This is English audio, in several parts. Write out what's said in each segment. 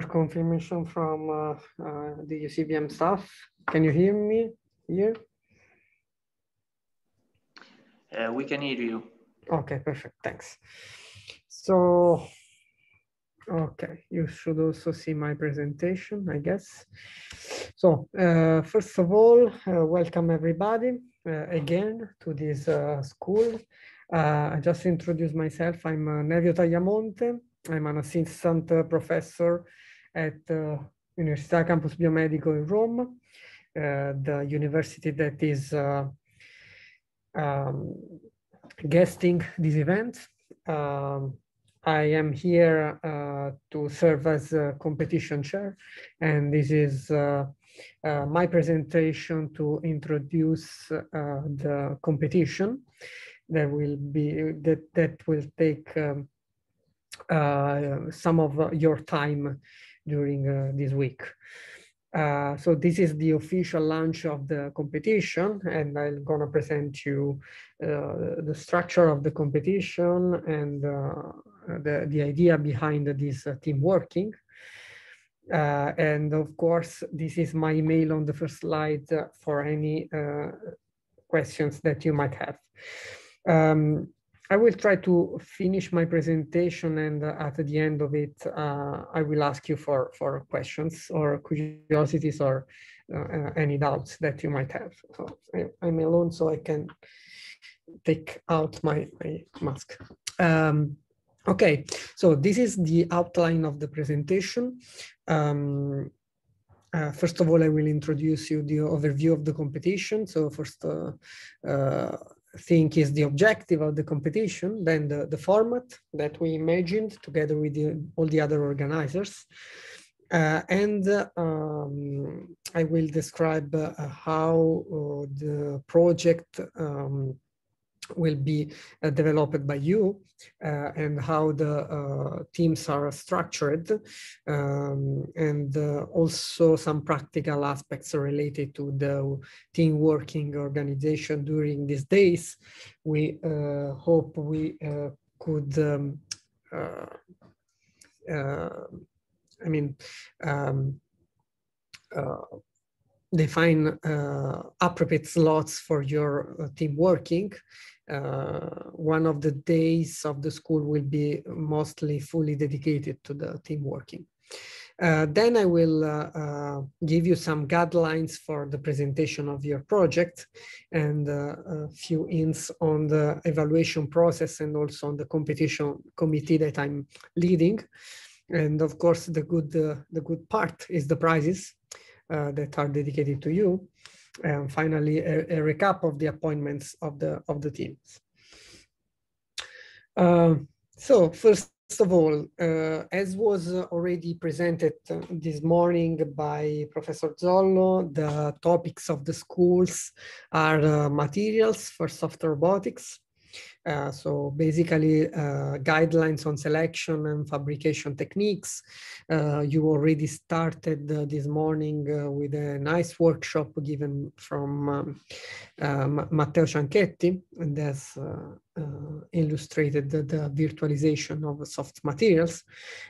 Confirmation from the UCBM staff. Can you hear me here? We can hear you. Okay, perfect. Thanks. So, okay, you should also see my presentation, I guess. So, first of all, welcome everybody again to this school. I just introduced myself. I'm Nevio Tagliamonte. I'm an assistant professor at Università Campus Biomedico in Rome, the university that is guesting this event. I am here to serve as a competition chair, and this is my presentation to introduce the competition that will take some of your time during this week. So this is the official launch of the competition, and I'm gonna present you the structure of the competition and the idea behind this team working. And of course, this is my email on the first slide for any questions that you might have. I will try to finish my presentation, and at the end of it, I will ask you for questions or curiosities or any doubts that you might have. So I'm alone, so I can take out my mask. Okay, so this is the outline of the presentation. First of all, I will introduce you the overview of the competition. So first thing is the objective of the competition, then the format that we imagined together with all the other organizers. And I will describe how the project will be developed by you and how the teams are structured, and also some practical aspects related to the team working organization during these days. We hope we could define appropriate slots for your team working. One of the days of the school will be mostly fully dedicated to the team working. Then I will give you some guidelines for the presentation of your project and a few hints on the evaluation process and also on the competition committee that I'm leading. And of course, the good part is the prizes that are dedicated to you. And finally, a recap of the appointments of the teams. So first of all, as was already presented this morning by Professor Zollo, the topics of the schools are materials for soft robotics. So basically guidelines on selection and fabrication techniques. You already started this morning with a nice workshop given from Matteo Cianchetti, and that's illustrated the virtualization of soft materials.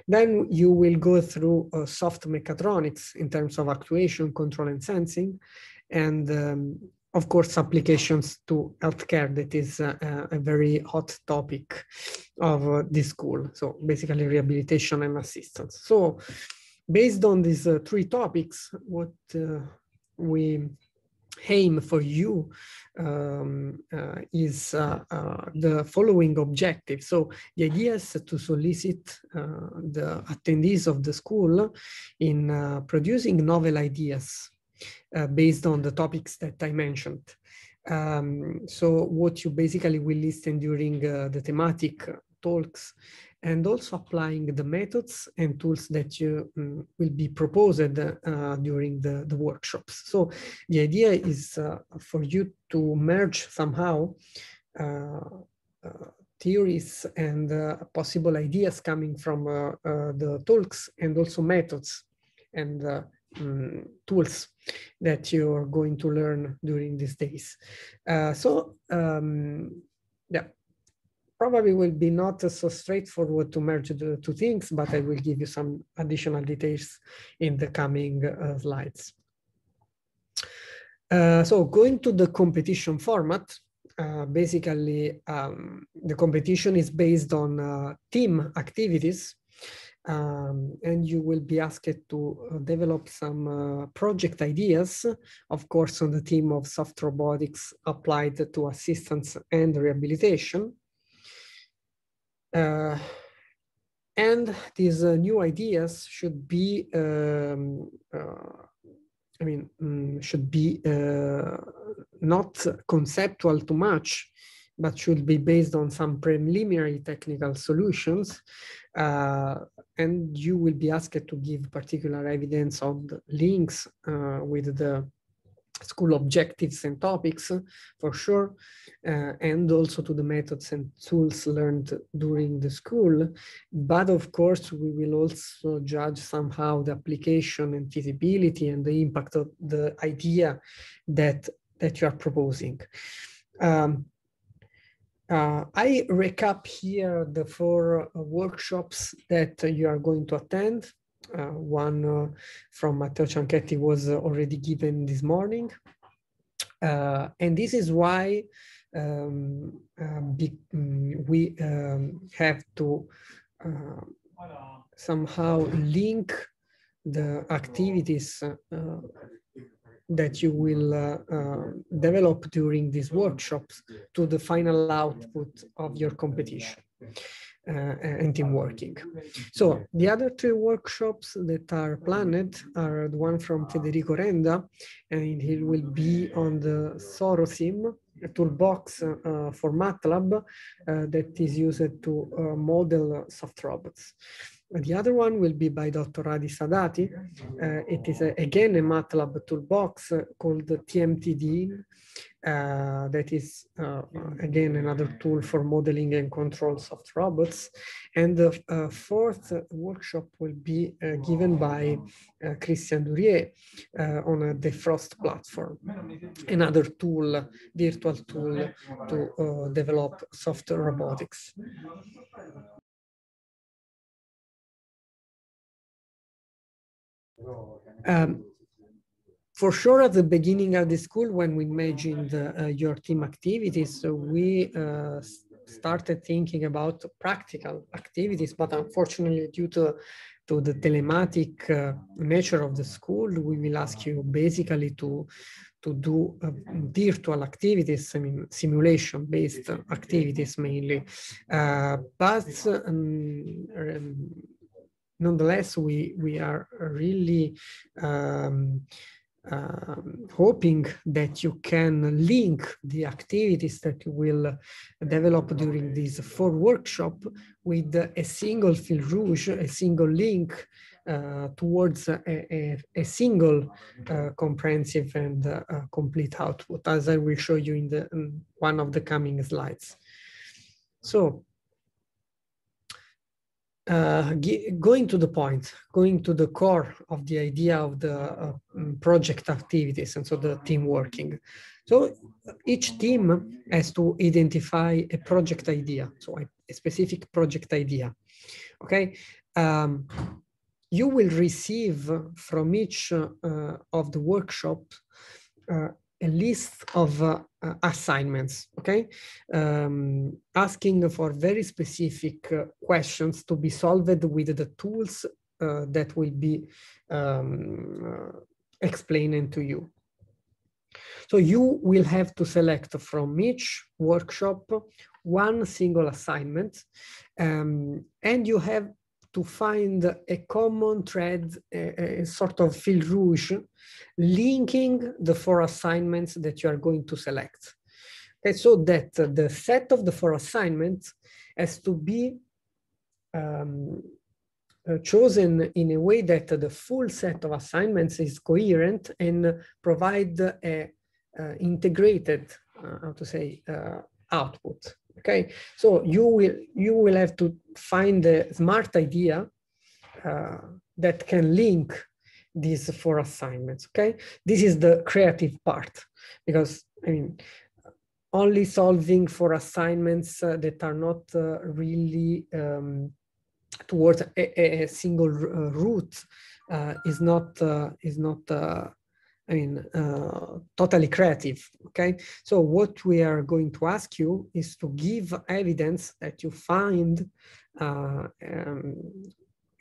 Then you will go through soft mechatronics in terms of actuation, control, and sensing, and of course, applications to healthcare, that is a very hot topic of this school. So basically rehabilitation and assistance. So based on these three topics, what we aim for you is the following objective. So the idea is to solicit the attendees of the school in producing novel ideas based on the topics that I mentioned. So what you basically will listen during the thematic talks, and also applying the methods and tools that you will be proposed during the workshops. So the idea is for you to merge somehow theories and possible ideas coming from the talks, and also methods and tools that you're going to learn during these days. Yeah. probably will be not so straightforward to merge the two things, but I will give you some additional details in the coming slides. So going to the competition format, basically the competition is based on team activities, and you will be asked to develop some project ideas, of course, on the theme of soft robotics applied to assistance and rehabilitation. And these new ideas should be, should be not conceptual too much, but should be based on some preliminary technical solutions. And you will be asked to give particular evidence on the links with the school objectives and topics, for sure, and also to the methods and tools learned during the school. But of course, we will also judge somehow the application and feasibility and the impact of the idea that you are proposing. I recap here the 4 workshops that you are going to attend. One from Matteo Cianchetti was already given this morning. And this is why we have to somehow link the activities that you will develop during these workshops to the final output of your competition and team working. So the other 3 workshops that are planned are the one from Federico Renda, and he will be on the Sorosim, a toolbox for MATLAB that is used to model soft robots. The other one will be by Dr. Adi Sadati. It is again a MATLAB toolbox called TMTD. That is again another tool for modeling and control soft robots. And the 4th workshop will be given by Christian Durier on a Defrost platform, another tool, virtual tool to develop soft robotics. For sure, at the beginning of the school, when we imagined your team activities, we started thinking about practical activities, but unfortunately, due to the telematic nature of the school, we will ask you basically to do virtual activities, I mean, simulation-based activities mainly. But nonetheless, we are really hoping that you can link the activities that you will develop during these 4 workshops with a single fil rouge, a single link towards a single comprehensive and complete output, as I will show you in one of the coming slides. So, going to the point, going to the core of the idea of the project activities, and so the team working. So each team has to identify a project idea, so a specific project idea, okay? You will receive from each of the workshop a list of assignments, okay? Asking for very specific questions to be solved with the tools that will be explained to you. So you will have to select from each workshop one single assignment, and you have to find a common thread, a sort of fil rouge, linking the 4 assignments that you are going to select. Okay, so that the set of the 4 assignments has to be chosen in a way that the full set of assignments is coherent and provide a integrated, how to say, output. Okay, so you will have to find a smart idea that can link these 4 assignments. Okay, this is the creative part, because I mean, only solving for assignments that are not really towards a single route is not I mean, totally creative, okay? So what we are going to ask you is to give evidence that you find a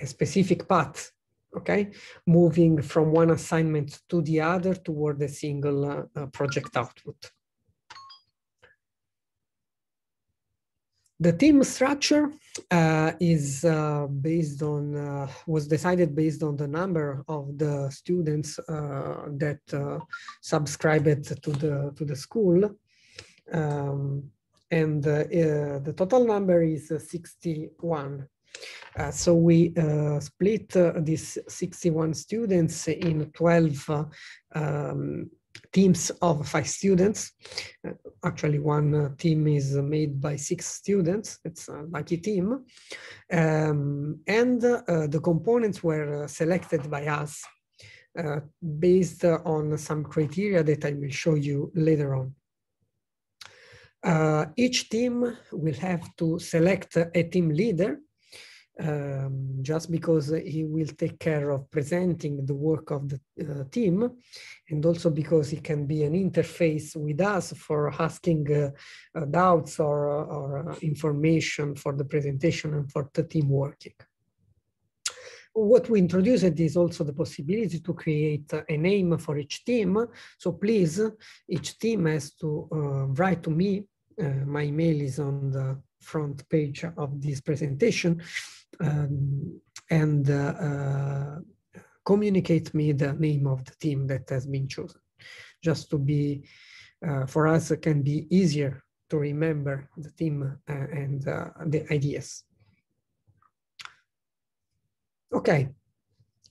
specific path, okay? Moving from one assignment to the other toward a single project output. The team structure is based on, was decided based on the number of the students that subscribed to the school. And the total number is 61. So we split these 61 students in 12 teams of 5 students. Actually, one team is made by 6 students. It's a lucky team. And the components were selected by us based on some criteria that I will show you later on. Each team will have to select a team leader just because he will take care of presenting the work of the team, and also because he can be an interface with us for asking doubts or information for the presentation and for the team working. What we introduced is also the possibility to create a name for each team. So please, each team has to write to me. My email is on the front page of this presentation, and communicate me the name of the team that has been chosen, just to be, for us, it can be easier to remember the team and the ideas. Okay,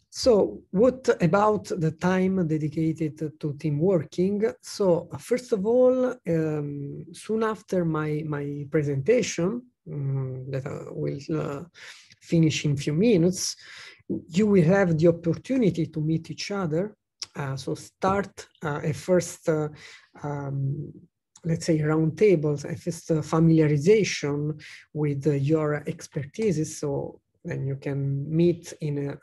so what about the time dedicated to team working? So first of all, soon after my presentation, that I will finish in a few minutes, you will have the opportunity to meet each other. So start a first, let's say, round tables, a first familiarization with your expertise. So then you can meet in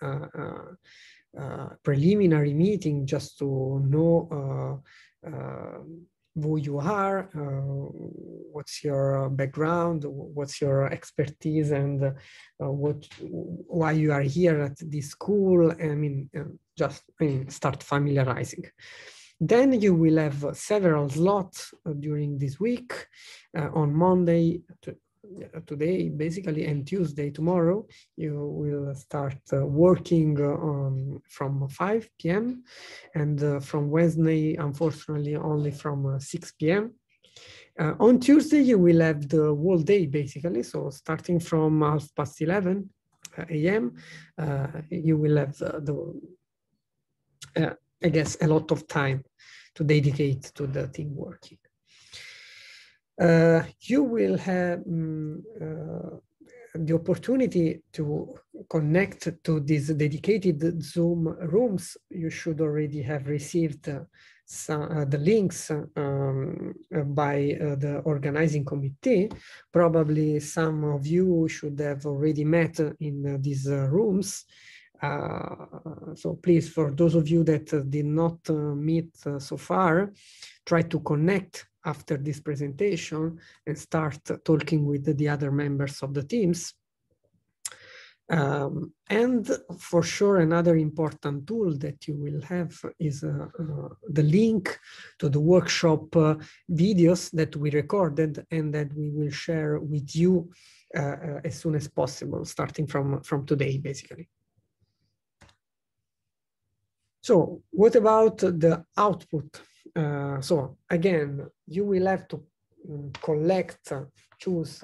a preliminary meeting just to know who you are, what's your background, what's your expertise, and why you are here at this school. I mean, start familiarizing. Then you will have several slots during this week. On Monday, today basically, and Tuesday, tomorrow, you will start working from 5 p.m. and from Wednesday, unfortunately, only from 6 p.m. On Tuesday, you will have the whole day basically. So starting from 11:30 a.m., you will have I guess, a lot of time to dedicate to the team working. You will have the opportunity to connect to these dedicated Zoom rooms. You should already have received the links by the organizing committee. Probably some of you should have already met in these rooms. So please, for those of you that did not meet so far, try to connect after this presentation and start talking with the other members of the teams. And for sure, another important tool that you will have is the link to the workshop videos that we recorded and that we will share with you as soon as possible, starting from today, basically. So what about the output? So again, you will have to collect, choose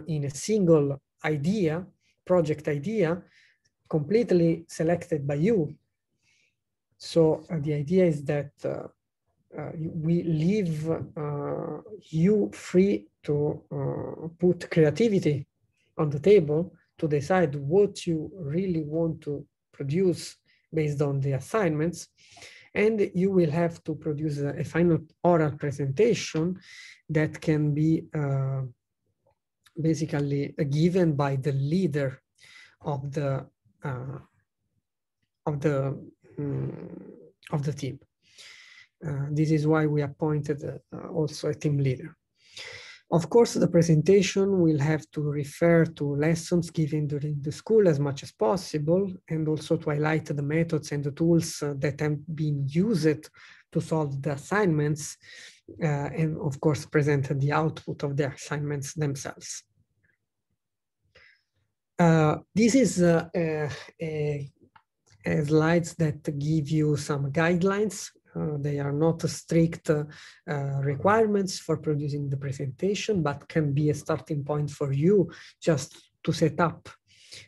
in a single idea, project idea, completely selected by you. So the idea is that we leave you free to put creativity on the table to decide what you really want to produce based on the assignments. And you will have to produce a final oral presentation that can be basically given by the leader of the team. This is why we appointed also a team leader. Of course, the presentation will have to refer to lessons given during the school as much as possible, and also to highlight the methods and the tools that have been used to solve the assignments, and of course, present the output of the assignments themselves. This is slides that give you some guidelines. They are not strict requirements for producing the presentation, but can be a starting point for you just to set up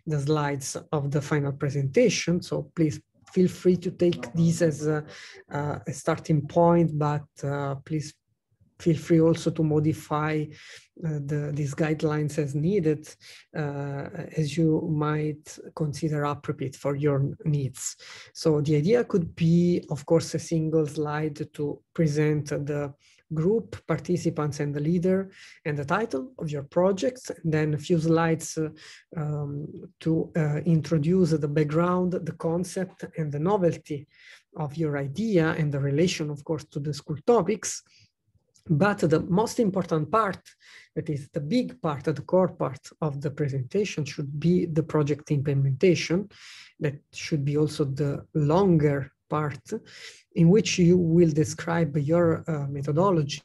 the slides of the final presentation. So please feel free to take this as a starting point, but please feel free also to modify these guidelines as needed, as you might consider appropriate for your needs. So the idea could be, of course, a single slide to present the group, participants, and the leader, and the title of your project, and then a few slides to introduce the background, the concept, and the novelty of your idea, and the relation, of course, to the school topics. But the most important part, that is the big part, the core part of the presentation, should be the project implementation. That should be also the longer part, in which you will describe your methodology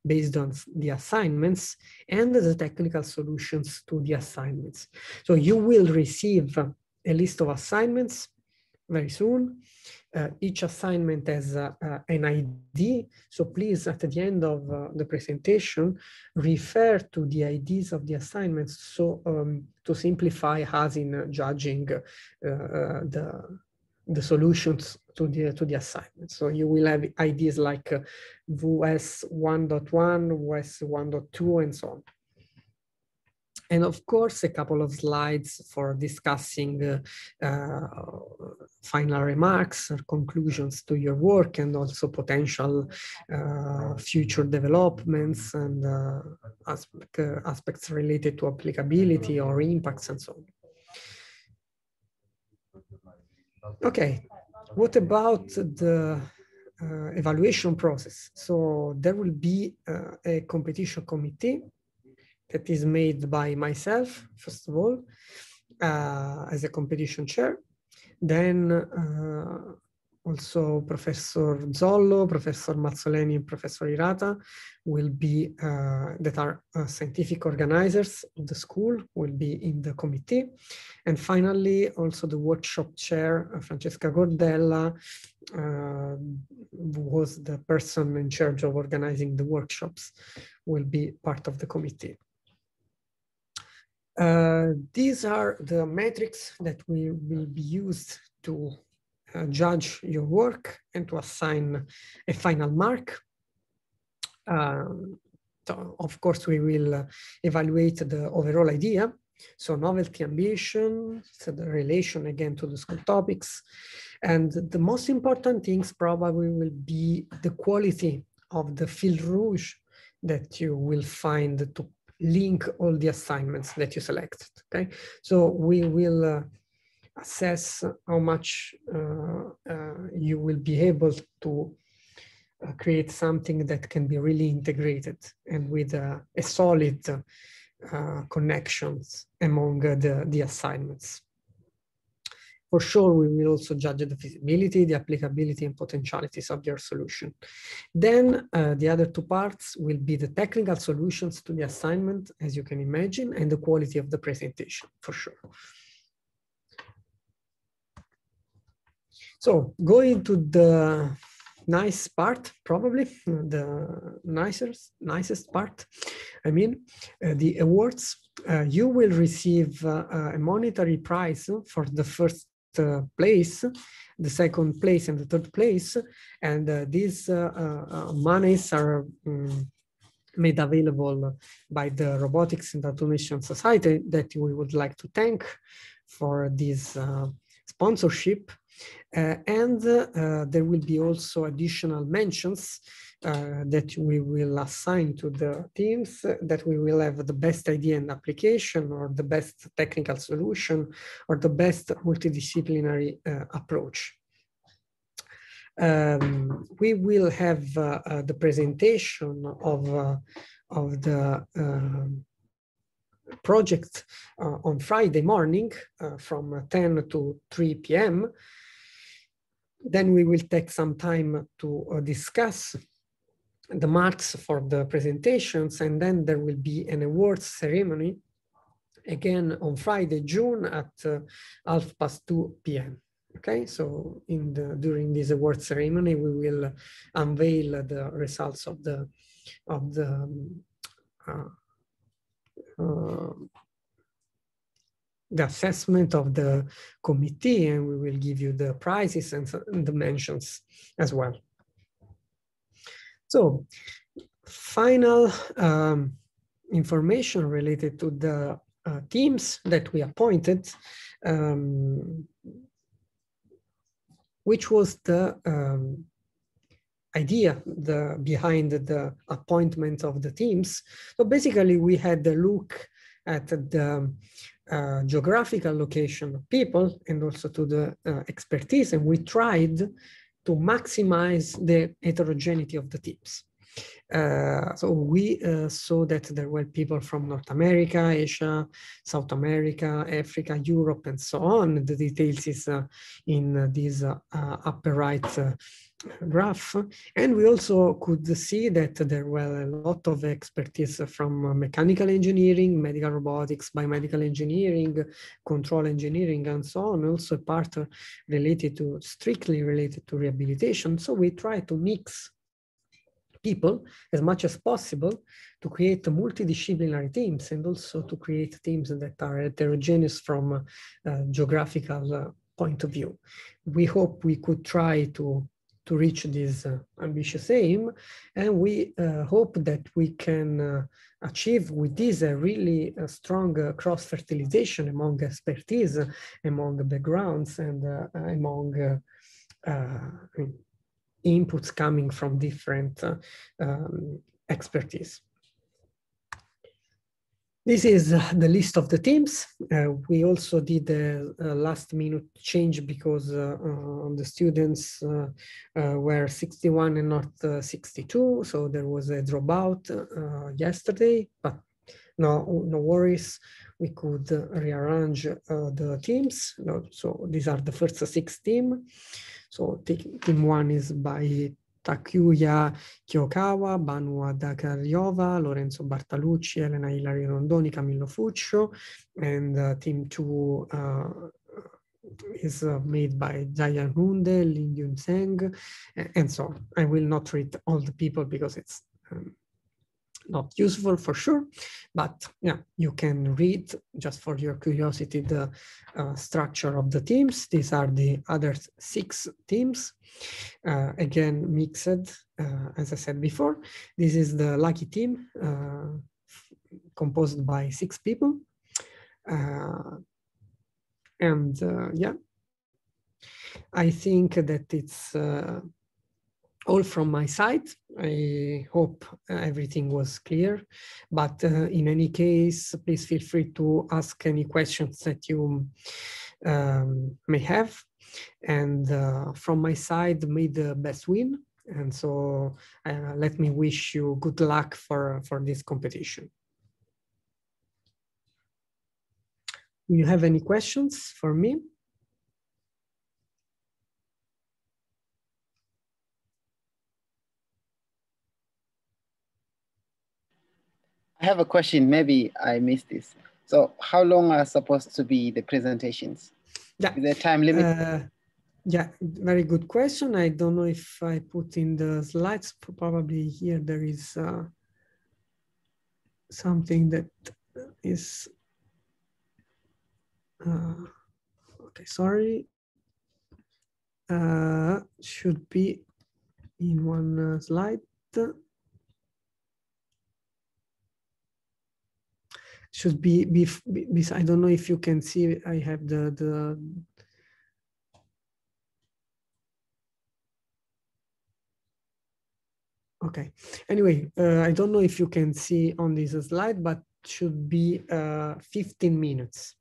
based on the assignments and the technical solutions to the assignments. So you will receive a list of assignments very soon. Each assignment has an ID, so please, at the end of the presentation, refer to the IDs of the assignments, so to simplify us in judging the solutions to the assignment. So you will have IDs like VUS 1.1, VUS 1.2, and so on. And of course, a couple of slides for discussing final remarks or conclusions to your work, and also potential future developments and aspects related to applicability or impacts and so on. Okay, what about the evaluation process? So there will be a competition committee that is made by myself, first of all, as a competition chair. Then also Professor Zollo, Professor Mazzoleni, and Professor Hirata will be, that are scientific organizers of the school, will be in the committee. And finally, also the workshop chair, Francesca Gordella, who was the person in charge of organizing the workshops, will be part of the committee. These are the metrics that will be used to judge your work and to assign a final mark. So of course, we will evaluate the overall idea. So novelty, ambition, so the relation again to the school topics. And the most important things probably will be the quality of the fil rouge that you will find to link all the assignments that you selected, okay? So we will assess how much you will be able to create something that can be really integrated and with a solid connections among the assignments. For sure, we will also judge the feasibility, the applicability, and potentialities of your solution. Then the other two parts will be the technical solutions to the assignment, as you can imagine, and the quality of the presentation, for sure. So going to the nice part, probably the nicest part, I mean, the awards. You will receive a monetary prize for the first place, the second place, and the third place, and these monies are made available by the Robotics and Automation Society, that we would like to thank for this sponsorship. And there will be also additional mentions that we will assign to the teams, that we will have the best idea and application, or the best technical solution, or the best multidisciplinary approach. We will have the presentation of the project on Friday morning from 10 to 3 p.m. Then we will take some time to discuss the marks for the presentations, and then there will be an awards ceremony again on Friday, June at 2:30 p.m. Okay, so during this award ceremony, we will unveil the results of the assessment of the committee, and we will give you the prizes and the mentions as well. So, final information related to the teams that we appointed, which was the idea behind the appointment of the teams. So basically, we had a look at the geographical location of people and also to the expertise, and we tried to maximize the heterogeneity of the teams. So we saw that there were people from North America, Asia, South America, Africa, Europe, and so on. The details is in this upper right graph. And we also could see that there were a lot of expertise from mechanical engineering, medical robotics, biomedical engineering, control engineering, and so on. Also part strictly related to rehabilitation. So we try to mix people as much as possible to create multidisciplinary teams, and also to create teams that are heterogeneous from a geographical point of view. We hope we could try to reach this ambitious aim, and we hope that we can achieve with this a really strong cross-fertilization among expertise, among backgrounds, and among inputs coming from different expertise. This is the list of the teams. We also did a last minute change because the students were 61 and not 62. So there was a dropout yesterday, but no worries. We could rearrange the teams. So these are the first 6 teams. So team 1 is by Takuya Kyokawa, Banu Dakaryova, Lorenzo Bartalucci, Elena Ilari Rondoni, Camillo Fuccio, and team 2 is made by Jayan Hunde, Lin Yun Seng, and so on. I will not read all the people because it's not useful for sure, but yeah, you can read just for your curiosity the structure of the teams. These are the other 6 teams, again mixed, as I said before. This is the lucky team, composed by 6 people, and yeah, I think that it's all from my side. I hope everything was clear, but in any case, please feel free to ask any questions that you may have. And from my side, may the best win. And so let me wish you good luck for this competition. Do you have any questions for me? I have a question, maybe I missed this. So how long are supposed to be the presentations? Yeah. Is there time limit? Yeah, very good question. I don't know if I put in the slides. Probably here there is something that is, okay, sorry. Should be in one slide. Should be, I don't know if you can see, I have the Okay. Anyway, I don't know if you can see on this slide, but should be 15 minutes.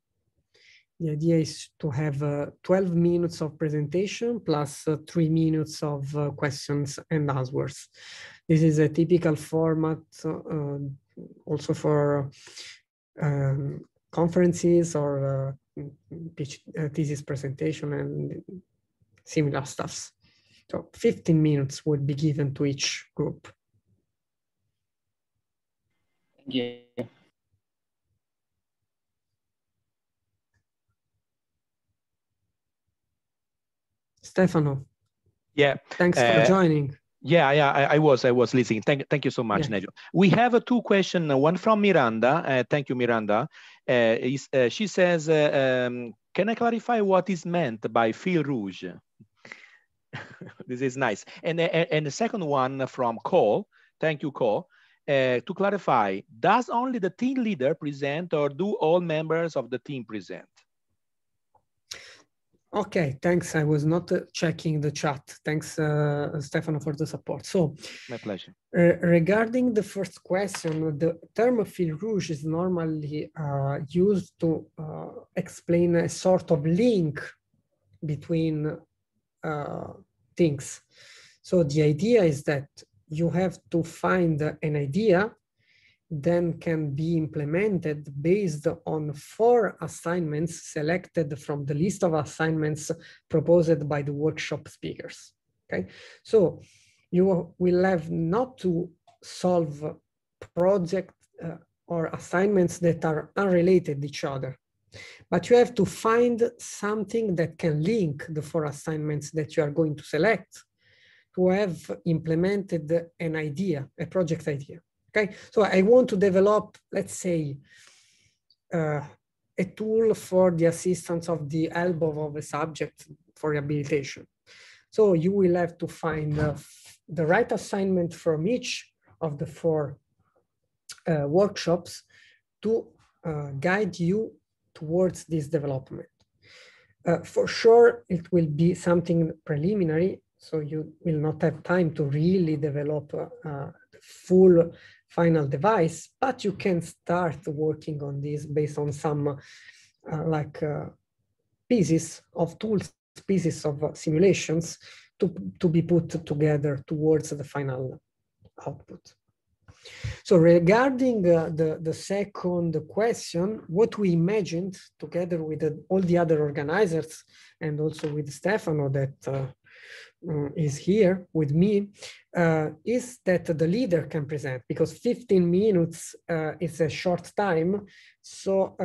The idea is to have 12 minutes of presentation plus 3 minutes of questions and answers. This is a typical format also for conferences or thesis presentation and similar stuffs. So 15 minutes would be given to each group. Thank you. Stefano. Yeah. Thanks for joining. Yeah, I was listening. Thank you so much, Yeah. Nejo. We have two questions. One from Miranda. Thank you, Miranda. She says, can I clarify what is meant by fil rouge? This is nice. And the second one from Cole. Thank you, Cole. To clarify, does only the team leader present or do all members of the team present? Okay, thanks. I was not checking the chat. Thanks, Stefano, for the support. So, my pleasure. Regarding the first question, the term fil rouge is normally used to explain a sort of link between things. So the idea is that you have to find an idea then can be implemented based on 4 assignments selected from the list of assignments proposed by the workshop speakers. Okay, so you will have not to solve projects or assignments that are unrelated to each other, but you have to find something that can link the 4 assignments that you are going to select to have implemented an idea, a project idea. Okay, so I want to develop, let's say, a tool for the assistance of the elbow of a subject for rehabilitation. So you will have to find the right assignment from each of the 4 workshops to guide you towards this development. For sure, it will be something preliminary, so you will not have time to really develop the full final device, but you can start working on this based on some pieces of tools, pieces of simulations to be put together towards the final output. So regarding the second question, what we imagined together with all the other organizers and also with Stefano that is here with me, is that the leader can present, because 15 minutes is a short time. So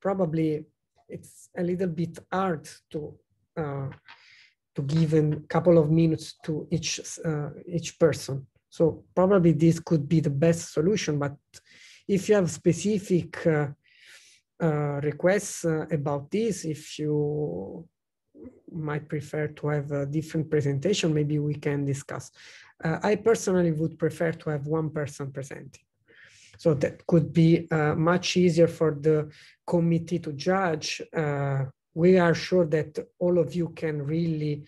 probably it's a little bit hard to give a couple of minutes to each person. So probably this could be the best solution, but if you have specific requests about this, if you might prefer to have a different presentation, maybe we can discuss. I personally would prefer to have one person presenting. So that could be much easier for the committee to judge. We are sure that all of you can really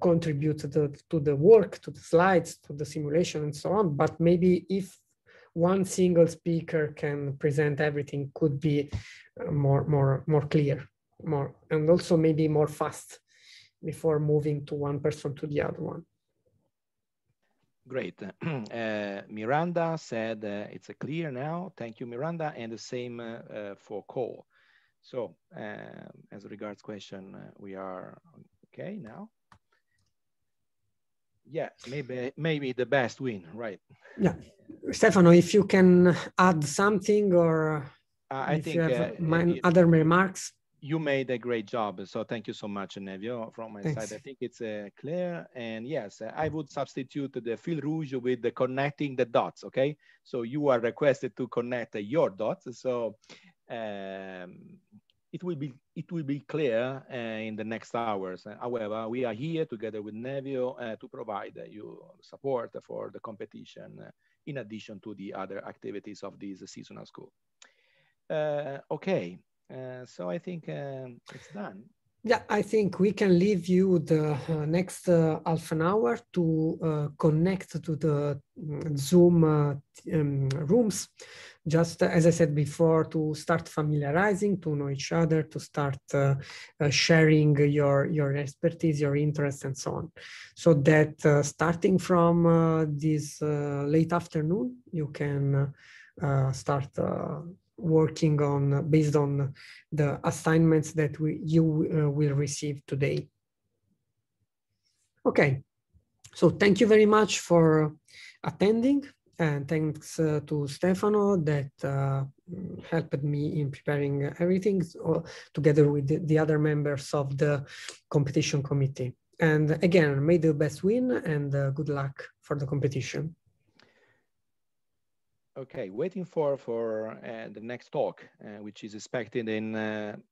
contribute to the work, to the slides, to the simulation and so on. But maybe if one single speaker can present everything, could be more clear, and also maybe more fast before moving to one person to the other one. Great. Miranda said it's clear now. Thank you, Miranda. And the same for Cole. So as regards question, we are okay now. Yeah, maybe the best win, right? Yeah. Stefano, if you can add something, or I think you have other remarks. You made a great job. So thank you so much, Nevio, from my Thanks. side. I think it's clear. And yes, I would substitute the fil rouge with the connecting the dots, okay? So you are requested to connect your dots. So it will be clear in the next hours. However, we are here together with Nevio to provide you support for the competition in addition to the other activities of this seasonal school. Okay, so I think it's done. Yeah, I think we can leave you the next half an hour to connect to the Zoom rooms. Just as I said before, to start familiarizing, to know each other, to start sharing your expertise, your interests, and so on. So that starting from this late afternoon, you can start working on based on the assignments that you will receive today. Okay, so thank you very much for attending, and thanks to Stefano that helped me in preparing everything together with the other members of the competition committee. And again, may the best win, and good luck for the competition. Okay, waiting for the next talk, which is expected in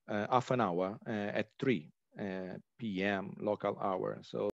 half an hour at 3 p.m. local hour. So